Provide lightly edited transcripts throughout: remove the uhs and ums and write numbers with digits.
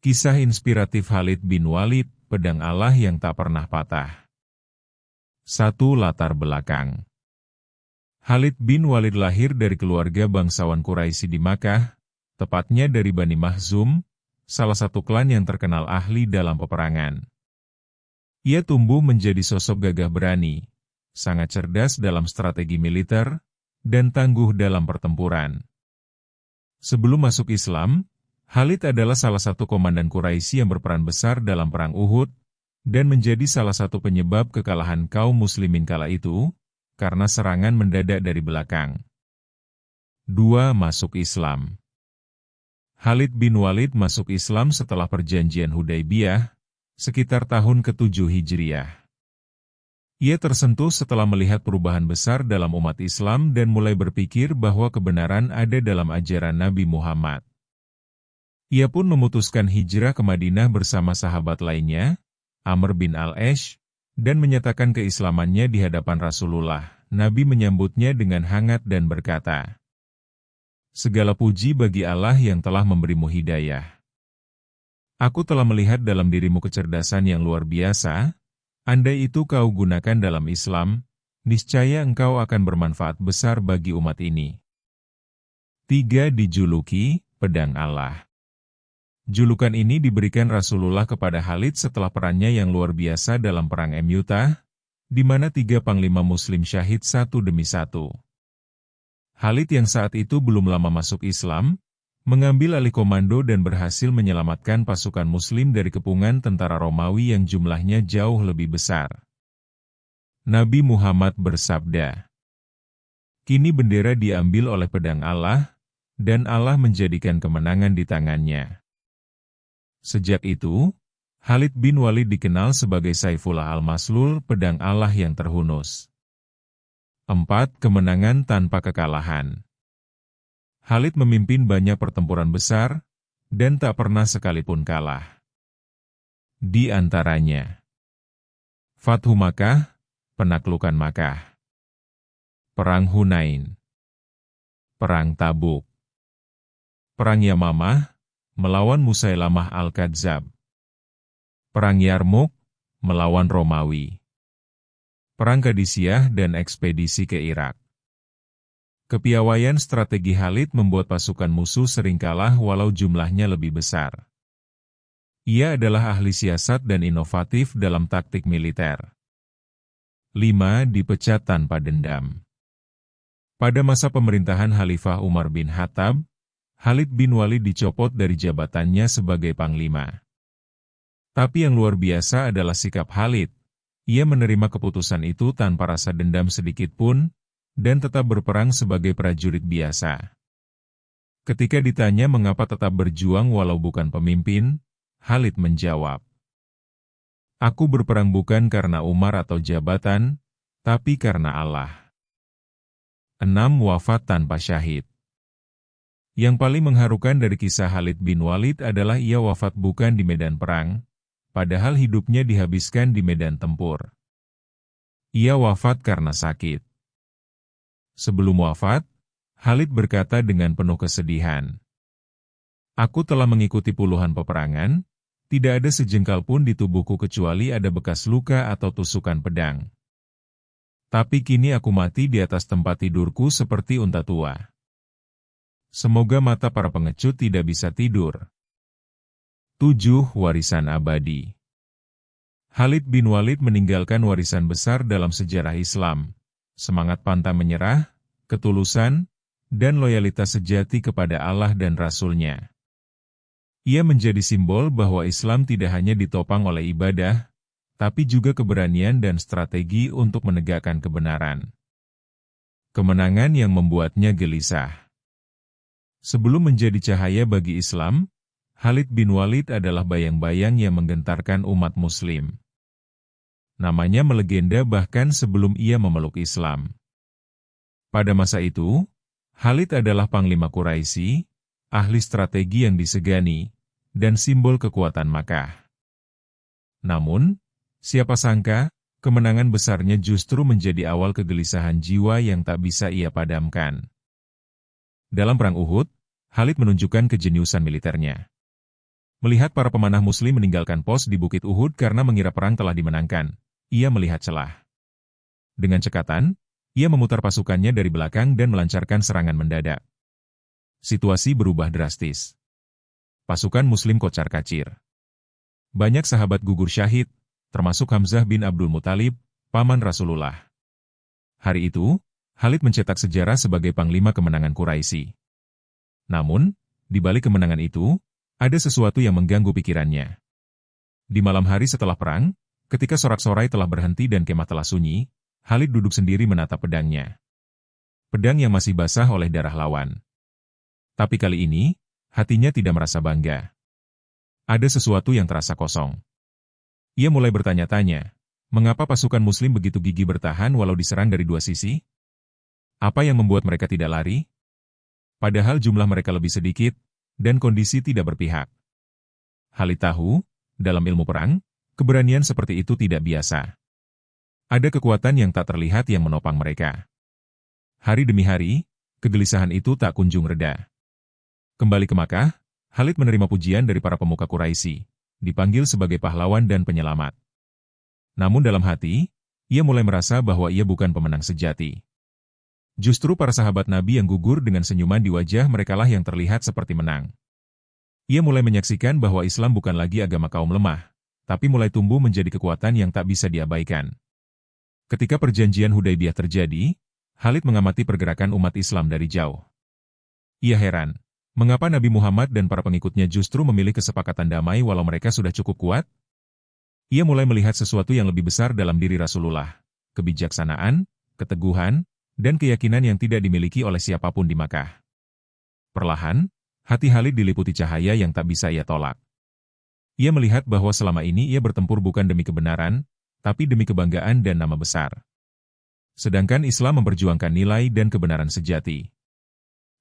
Kisah inspiratif Khalid bin Walid, pedang Allah yang tak pernah patah. 1. Latar belakang. Khalid bin Walid lahir dari keluarga bangsawan Quraisy di Makkah, tepatnya dari Bani Makhzum, salah satu klan yang terkenal ahli dalam peperangan. Ia tumbuh menjadi sosok gagah berani, sangat cerdas dalam strategi militer, dan tangguh dalam pertempuran. Sebelum masuk Islam, Khalid adalah salah satu komandan Quraisy yang berperan besar dalam Perang Uhud, dan menjadi salah satu penyebab kekalahan kaum muslimin kala itu, karena serangan mendadak dari belakang. 2. Masuk Islam. Khalid bin Walid masuk Islam setelah perjanjian Hudaybiyah, sekitar tahun ke-7 Hijriah. Ia tersentuh setelah melihat perubahan besar dalam umat Islam dan mulai berpikir bahwa kebenaran ada dalam ajaran Nabi Muhammad. Ia pun memutuskan hijrah ke Madinah bersama sahabat lainnya, Amr bin Al-Ash, dan menyatakan keislamannya di hadapan Rasulullah. Nabi menyambutnya dengan hangat dan berkata, "Segala puji bagi Allah yang telah memberimu hidayah. Aku telah melihat dalam dirimu kecerdasan yang luar biasa. Andai itu kau gunakan dalam Islam, niscaya engkau akan bermanfaat besar bagi umat ini." 3. Dijuluki pedang Allah. Julukan ini diberikan Rasulullah kepada Khalid setelah perannya yang luar biasa dalam Perang Mu'tah, di mana 3 panglima muslim syahid satu demi satu. Khalid yang saat itu belum lama masuk Islam, mengambil alih komando dan berhasil menyelamatkan pasukan muslim dari kepungan tentara Romawi yang jumlahnya jauh lebih besar. Nabi Muhammad bersabda, "Kini bendera diambil oleh pedang Allah, dan Allah menjadikan kemenangan di tangannya." Sejak itu, Khalid bin Walid dikenal sebagai Saifullah al-Maslul, pedang Allah yang terhunus. 4. Kemenangan tanpa kekalahan. Khalid memimpin banyak pertempuran besar, dan tak pernah sekalipun kalah. Di antaranya, Fathu Makkah, penaklukan Makkah, Perang Hunain, Perang Tabuk, Perang Yamamah, melawan Musailamah al-Kadzab, Perang Yarmuk, melawan Romawi, Perang Qadisiyah dan ekspedisi ke Irak. Kepiawaian strategi Khalid membuat pasukan musuh sering kalah walau jumlahnya lebih besar. Ia adalah ahli siasat dan inovatif dalam taktik militer. 5. Dipecat tanpa dendam. Pada masa pemerintahan Khalifah Umar bin Khattab, Khalid bin Walid dicopot dari jabatannya sebagai panglima. Tapi yang luar biasa adalah sikap Khalid. Ia menerima keputusan itu tanpa rasa dendam sedikit pun, dan tetap berperang sebagai prajurit biasa. Ketika ditanya mengapa tetap berjuang walau bukan pemimpin, Khalid menjawab, "Aku berperang bukan karena Umar atau jabatan, tapi karena Allah." 6. Wafat tanpa syahid. Yang paling mengharukan dari kisah Khalid bin Walid adalah ia wafat bukan di medan perang, padahal hidupnya dihabiskan di medan tempur. Ia wafat karena sakit. Sebelum wafat, Khalid berkata dengan penuh kesedihan, "Aku telah mengikuti puluhan peperangan, tidak ada sejengkal pun di tubuhku kecuali ada bekas luka atau tusukan pedang. Tapi kini aku mati di atas tempat tidurku seperti unta tua. Semoga mata para pengecut tidak bisa tidur." 7. Warisan abadi. Khalid bin Walid meninggalkan warisan besar dalam sejarah Islam, semangat pantang menyerah, ketulusan, dan loyalitas sejati kepada Allah dan Rasul-Nya. Ia menjadi simbol bahwa Islam tidak hanya ditopang oleh ibadah, tapi juga keberanian dan strategi untuk menegakkan kebenaran. Kemenangan yang membuatnya gelisah. Sebelum menjadi cahaya bagi Islam, Khalid bin Walid adalah bayang-bayang yang menggentarkan umat muslim. Namanya melegenda bahkan sebelum ia memeluk Islam. Pada masa itu, Khalid adalah panglima Quraisy, ahli strategi yang disegani, dan simbol kekuatan Makkah. Namun, siapa sangka, kemenangan besarnya justru menjadi awal kegelisahan jiwa yang tak bisa ia padamkan. Dalam Perang Uhud, Khalid menunjukkan kejeniusan militernya. Melihat para pemanah Muslim meninggalkan pos di Bukit Uhud karena mengira perang telah dimenangkan, ia melihat celah. Dengan cekatan, ia memutar pasukannya dari belakang dan melancarkan serangan mendadak. Situasi berubah drastis. Pasukan Muslim kocar-kacir. Banyak sahabat gugur syahid, termasuk Hamzah bin Abdul Muthalib, paman Rasulullah. Hari itu, Khalid mencetak sejarah sebagai panglima kemenangan Quraisy. Namun, di balik kemenangan itu, ada sesuatu yang mengganggu pikirannya. Di malam hari setelah perang, ketika sorak-sorai telah berhenti dan kemah telah sunyi, Khalid duduk sendiri menatap pedangnya. Pedang yang masih basah oleh darah lawan. Tapi kali ini, hatinya tidak merasa bangga. Ada sesuatu yang terasa kosong. Ia mulai bertanya-tanya, mengapa pasukan Muslim begitu gigih bertahan walau diserang dari dua sisi? Apa yang membuat mereka tidak lari? Padahal jumlah mereka lebih sedikit, dan kondisi tidak berpihak. Khalid tahu, dalam ilmu perang, keberanian seperti itu tidak biasa. Ada kekuatan yang tak terlihat yang menopang mereka. Hari demi hari, kegelisahan itu tak kunjung reda. Kembali ke Makkah, Khalid menerima pujian dari para pemuka Quraisy, dipanggil sebagai pahlawan dan penyelamat. Namun dalam hati, ia mulai merasa bahwa ia bukan pemenang sejati. Justru para sahabat Nabi yang gugur dengan senyuman di wajah merekalah yang terlihat seperti menang. Ia mulai menyaksikan bahwa Islam bukan lagi agama kaum lemah, tapi mulai tumbuh menjadi kekuatan yang tak bisa diabaikan. Ketika perjanjian Hudaybiyah terjadi, Khalid mengamati pergerakan umat Islam dari jauh. Ia heran, mengapa Nabi Muhammad dan para pengikutnya justru memilih kesepakatan damai walau mereka sudah cukup kuat? Ia mulai melihat sesuatu yang lebih besar dalam diri Rasulullah, kebijaksanaan, keteguhan, dan keyakinan yang tidak dimiliki oleh siapapun di Makkah. Perlahan, hati Khalid diliputi cahaya yang tak bisa ia tolak. Ia melihat bahwa selama ini ia bertempur bukan demi kebenaran, tapi demi kebanggaan dan nama besar. Sedangkan Islam memperjuangkan nilai dan kebenaran sejati.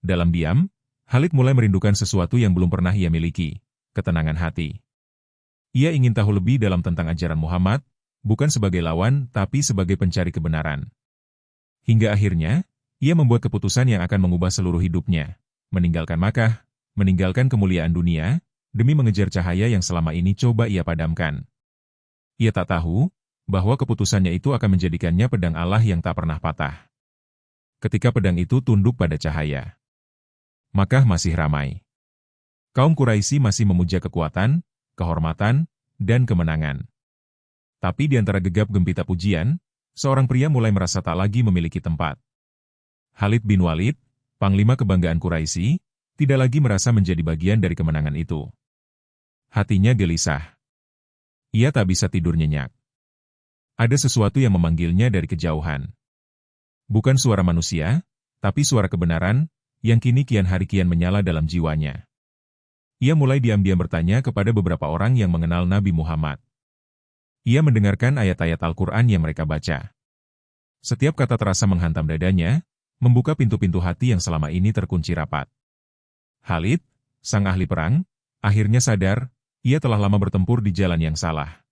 Dalam diam, Khalid mulai merindukan sesuatu yang belum pernah ia miliki, ketenangan hati. Ia ingin tahu lebih dalam tentang ajaran Muhammad, bukan sebagai lawan tapi sebagai pencari kebenaran. Hingga akhirnya, ia membuat keputusan yang akan mengubah seluruh hidupnya, meninggalkan Makkah, meninggalkan kemuliaan dunia, demi mengejar cahaya yang selama ini coba ia padamkan. Ia tak tahu, bahwa keputusannya itu akan menjadikannya pedang Allah yang tak pernah patah. Ketika pedang itu tunduk pada cahaya, Makkah masih ramai. Kaum Quraisy masih memuja kekuatan, kehormatan, dan kemenangan. Tapi di antara gegap gempita pujian, seorang pria mulai merasa tak lagi memiliki tempat. Khalid bin Walid, panglima kebanggaan Quraisy, tidak lagi merasa menjadi bagian dari kemenangan itu. Hatinya gelisah. Ia tak bisa tidur nyenyak. Ada sesuatu yang memanggilnya dari kejauhan. Bukan suara manusia, tapi suara kebenaran, yang kini kian hari kian menyala dalam jiwanya. Ia mulai diam-diam bertanya kepada beberapa orang yang mengenal Nabi Muhammad. Ia mendengarkan ayat-ayat Al-Quran yang mereka baca. Setiap kata terasa menghantam dadanya, membuka pintu-pintu hati yang selama ini terkunci rapat. Khalid, sang ahli perang, akhirnya sadar, ia telah lama bertempur di jalan yang salah.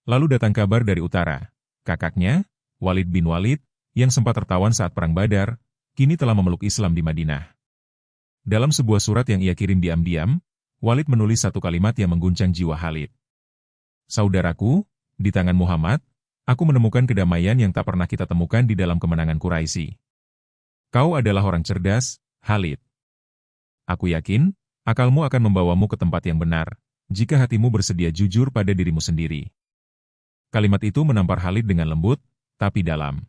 Lalu datang kabar dari utara, kakaknya, Walid bin Walid, yang sempat tertawan saat perang Badar, kini telah memeluk Islam di Madinah. Dalam sebuah surat yang ia kirim diam-diam, Walid menulis satu kalimat yang mengguncang jiwa Khalid. Saudaraku, di tangan Muhammad, aku menemukan kedamaian yang tak pernah kita temukan di dalam kemenangan Quraisy. Kau adalah orang cerdas, Khalid. Aku yakin, akalmu akan membawamu ke tempat yang benar, jika hatimu bersedia jujur pada dirimu sendiri. Kalimat itu menampar Khalid dengan lembut, tapi dalam.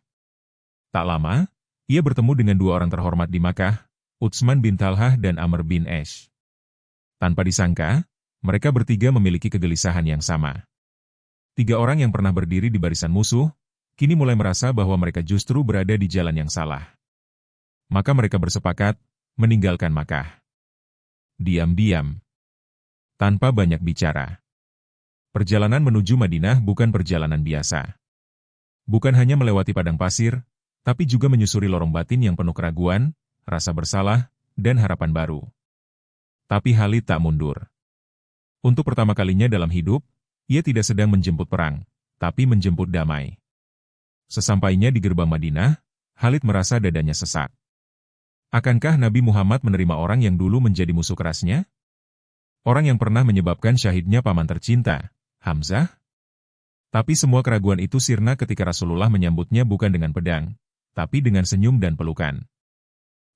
Tak lama, ia bertemu dengan dua orang terhormat di Makkah, Utsman bin Talhah dan Amr bin Ash. Tanpa disangka, mereka bertiga memiliki kegelisahan yang sama. Tiga orang yang pernah berdiri di barisan musuh, kini mulai merasa bahwa mereka justru berada di jalan yang salah. Maka mereka bersepakat, meninggalkan Makkah. Diam-diam. Tanpa banyak bicara. Perjalanan menuju Madinah bukan perjalanan biasa. Bukan hanya melewati padang pasir, tapi juga menyusuri lorong batin yang penuh keraguan, rasa bersalah, dan harapan baru. Tapi Khalid tak mundur. Untuk pertama kalinya dalam hidup, ia tidak sedang menjemput perang, tapi menjemput damai. Sesampainya di gerbang Madinah, Khalid merasa dadanya sesak. Akankah Nabi Muhammad menerima orang yang dulu menjadi musuh kerasnya? Orang yang pernah menyebabkan syahidnya paman tercinta, Hamzah? Tapi semua keraguan itu sirna ketika Rasulullah menyambutnya bukan dengan pedang, tapi dengan senyum dan pelukan.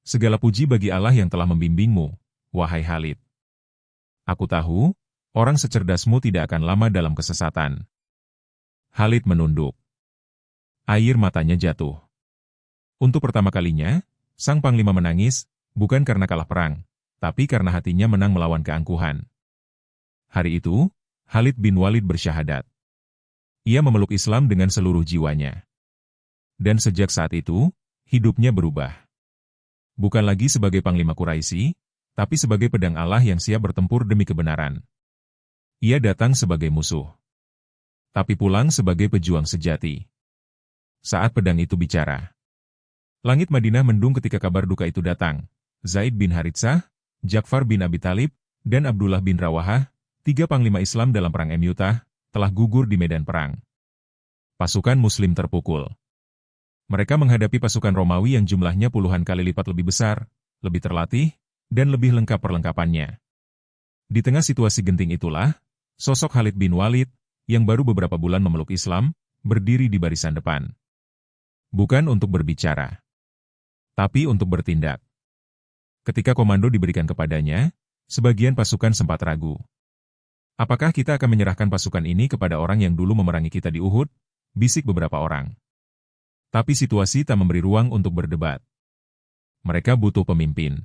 Segala puji bagi Allah yang telah membimbingmu, wahai Khalid. Aku tahu, orang secerdasmu tidak akan lama dalam kesesatan. Khalid menunduk. Air matanya jatuh. Untuk pertama kalinya, sang panglima menangis, bukan karena kalah perang, tapi karena hatinya menang melawan keangkuhan. Hari itu, Khalid bin Walid bersyahadat. Ia memeluk Islam dengan seluruh jiwanya. Dan sejak saat itu, hidupnya berubah. Bukan lagi sebagai panglima Quraisy, tapi sebagai pedang Allah yang siap bertempur demi kebenaran. Ia datang sebagai musuh, tapi pulang sebagai pejuang sejati. Saat pedang itu bicara, langit Madinah mendung ketika kabar duka itu datang. Zaid bin Haritsah, Ja'far bin Abi Thalib, dan Abdullah bin Rawahah, 3 panglima Islam dalam perang Mu'tah, telah gugur di medan perang. Pasukan Muslim terpukul. Mereka menghadapi pasukan Romawi yang jumlahnya puluhan kali lipat lebih besar, lebih terlatih, dan lebih lengkap perlengkapannya. Di tengah situasi genting itulah, sosok Khalid bin Walid, yang baru beberapa bulan memeluk Islam, berdiri di barisan depan. Bukan untuk berbicara, tapi untuk bertindak. Ketika komando diberikan kepadanya, sebagian pasukan sempat ragu. Apakah kita akan menyerahkan pasukan ini kepada orang yang dulu memerangi kita di Uhud? Bisik beberapa orang. Tapi situasi tak memberi ruang untuk berdebat. Mereka butuh pemimpin.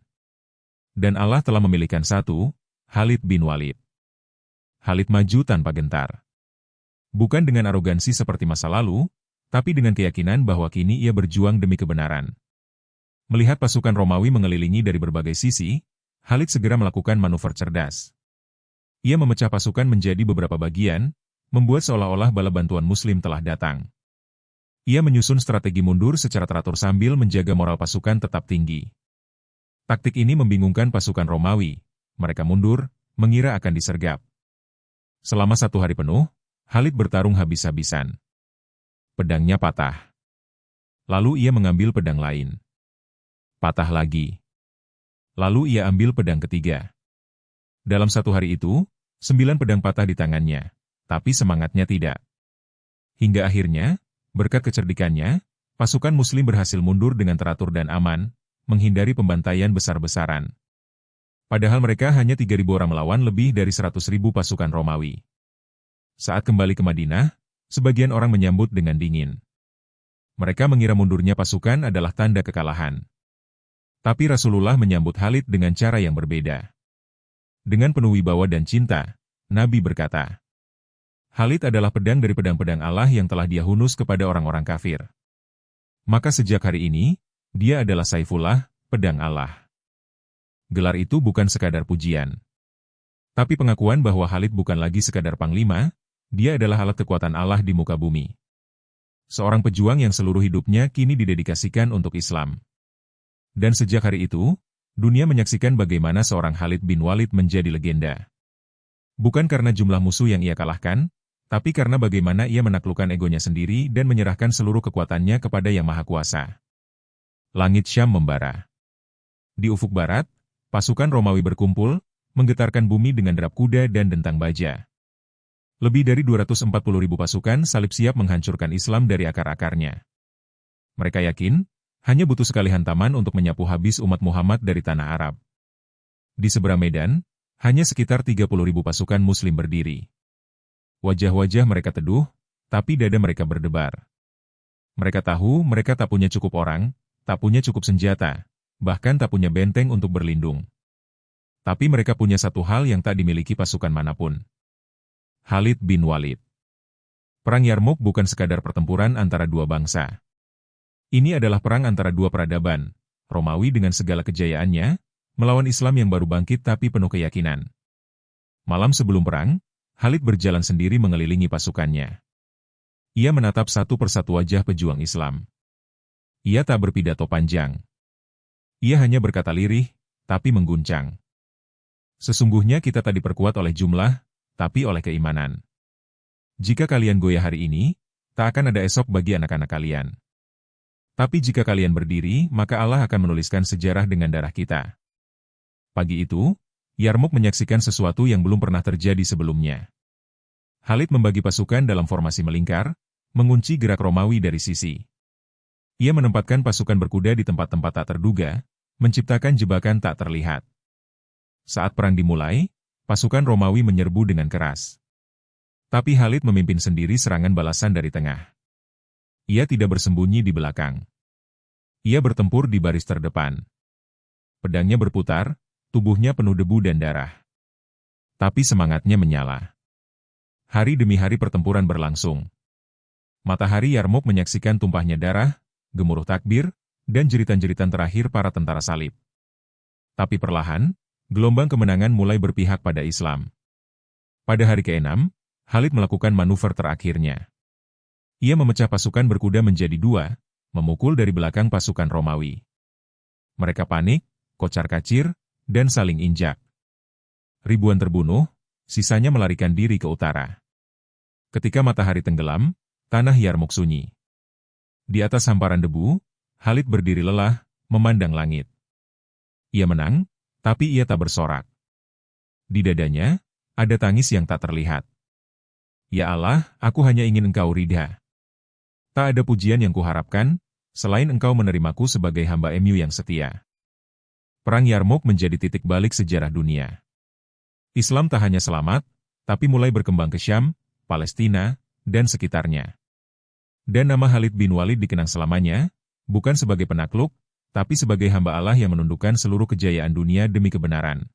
Dan Allah telah memilihkan satu, Khalid bin Walid. Khalid maju tanpa gentar. Bukan dengan arogansi seperti masa lalu, tapi dengan keyakinan bahwa kini ia berjuang demi kebenaran. Melihat pasukan Romawi mengelilingi dari berbagai sisi, Khalid segera melakukan manuver cerdas. Ia memecah pasukan menjadi beberapa bagian, membuat seolah-olah bala bantuan Muslim telah datang. Ia menyusun strategi mundur secara teratur sambil menjaga moral pasukan tetap tinggi. Taktik ini membingungkan pasukan Romawi. Mereka mundur, mengira akan disergap. Selama 1 hari penuh, Khalid bertarung habis-habisan. Pedangnya patah. Lalu ia mengambil pedang lain. Patah lagi. Lalu ia ambil pedang ketiga. Dalam 1 hari itu, 9 pedang patah di tangannya, tapi semangatnya tidak. Hingga akhirnya, berkat kecerdikannya, pasukan Muslim berhasil mundur dengan teratur dan aman, menghindari pembantaian besar-besaran. Padahal mereka hanya 3.000 orang melawan lebih dari 100.000 pasukan Romawi. Saat kembali ke Madinah, sebagian orang menyambut dengan dingin. Mereka mengira mundurnya pasukan adalah tanda kekalahan. Tapi Rasulullah menyambut Khalid dengan cara yang berbeda. Dengan penuh wibawa dan cinta, Nabi berkata, Khalid adalah pedang dari pedang-pedang Allah yang telah dia hunus kepada orang-orang kafir. Maka sejak hari ini, dia adalah Saifullah, pedang Allah. Gelar itu bukan sekadar pujian. Tapi pengakuan bahwa Khalid bukan lagi sekadar panglima, dia adalah alat kekuatan Allah di muka bumi. Seorang pejuang yang seluruh hidupnya kini didedikasikan untuk Islam. Dan sejak hari itu, dunia menyaksikan bagaimana seorang Khalid bin Walid menjadi legenda. Bukan karena jumlah musuh yang ia kalahkan, tapi karena bagaimana ia menaklukkan egonya sendiri dan menyerahkan seluruh kekuatannya kepada Yang Maha Kuasa. Langit Syam membara. Di ufuk barat, pasukan Romawi berkumpul, menggetarkan bumi dengan derap kuda dan dentang baja. Lebih dari 240.000 pasukan salib siap menghancurkan Islam dari akar-akarnya. Mereka yakin, hanya butuh sekali hantaman untuk menyapu habis umat Muhammad dari tanah Arab. Di seberang medan, hanya sekitar 30.000 pasukan Muslim berdiri. Wajah-wajah mereka teduh, tapi dada mereka berdebar. Mereka tahu mereka tak punya cukup orang, tak punya cukup senjata, bahkan tak punya benteng untuk berlindung. Tapi mereka punya satu hal yang tak dimiliki pasukan manapun. Khalid bin Walid. Perang Yarmouk bukan sekadar pertempuran antara dua bangsa. Ini adalah perang antara dua peradaban, Romawi dengan segala kejayaannya, melawan Islam yang baru bangkit tapi penuh keyakinan. Malam sebelum perang, Khalid berjalan sendiri mengelilingi pasukannya. Ia menatap satu persatu wajah pejuang Islam. Ia tak berpidato panjang. Ia hanya berkata lirih, tapi mengguncang. Sesungguhnya kita tak diperkuat oleh jumlah, tapi oleh keimanan. Jika kalian goyah hari ini, tak akan ada esok bagi anak-anak kalian. Tapi jika kalian berdiri, maka Allah akan menuliskan sejarah dengan darah kita. Pagi itu, Yarmouk menyaksikan sesuatu yang belum pernah terjadi sebelumnya. Khalid membagi pasukan dalam formasi melingkar, mengunci gerak Romawi dari sisi. Ia menempatkan pasukan berkuda di tempat-tempat tak terduga, menciptakan jebakan tak terlihat. Saat perang dimulai, pasukan Romawi menyerbu dengan keras. Tapi Khalid memimpin sendiri serangan balasan dari tengah. Ia tidak bersembunyi di belakang. Ia bertempur di baris terdepan. Pedangnya berputar, tubuhnya penuh debu dan darah. Tapi semangatnya menyala. Hari demi hari pertempuran berlangsung. Matahari Yarmouk menyaksikan tumpahnya darah, gemuruh takbir, dan jeritan-jeritan terakhir para tentara salib. Tapi perlahan, gelombang kemenangan mulai berpihak pada Islam. Pada hari ke-6, Khalid melakukan manuver terakhirnya. Ia memecah pasukan berkuda menjadi dua, memukul dari belakang pasukan Romawi. Mereka panik, kocar-kacir, dan saling injak. Ribuan terbunuh, sisanya melarikan diri ke utara. Ketika matahari tenggelam, tanah Yarmouk sunyi. Di atas hamparan debu, Khalid berdiri lelah, memandang langit. Ia menang, tapi ia tak bersorak. Di dadanya, ada tangis yang tak terlihat. Ya Allah, aku hanya ingin Engkau ridha. Tak ada pujian yang kuharapkan, selain Engkau menerimaku sebagai hamba-Mu yang setia. Perang Yarmouk menjadi titik balik sejarah dunia. Islam tak hanya selamat, tapi mulai berkembang ke Syam, Palestina, dan sekitarnya. Dan nama Khalid bin Walid dikenang selamanya, bukan sebagai penakluk, tapi sebagai hamba Allah yang menundukkan seluruh kejayaan dunia demi kebenaran.